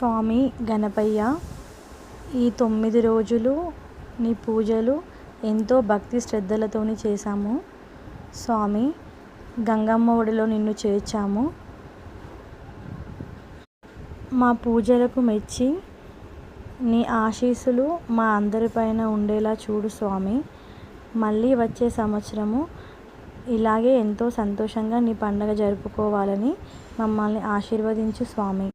స్వామి గణపయ్య, ఈ 9 రోజులు నీ పూజలు ఎంతో భక్తి శ్రద్ధలతోని చేశాము. స్వామి, గంగమ్మ ఒడిలో నిన్ను చేర్చాము. మా పూజలకు మెచ్చి నీ ఆశీస్సులు మా అందరిపైన ఉండేలా చూడు స్వామి. మళ్ళీ వచ్చే సంవత్సరము ఇలాగే ఎంతో సంతోషంగా నీ పండగ జరుపుకోవాలని మమ్మల్ని ఆశీర్వదించు స్వామి.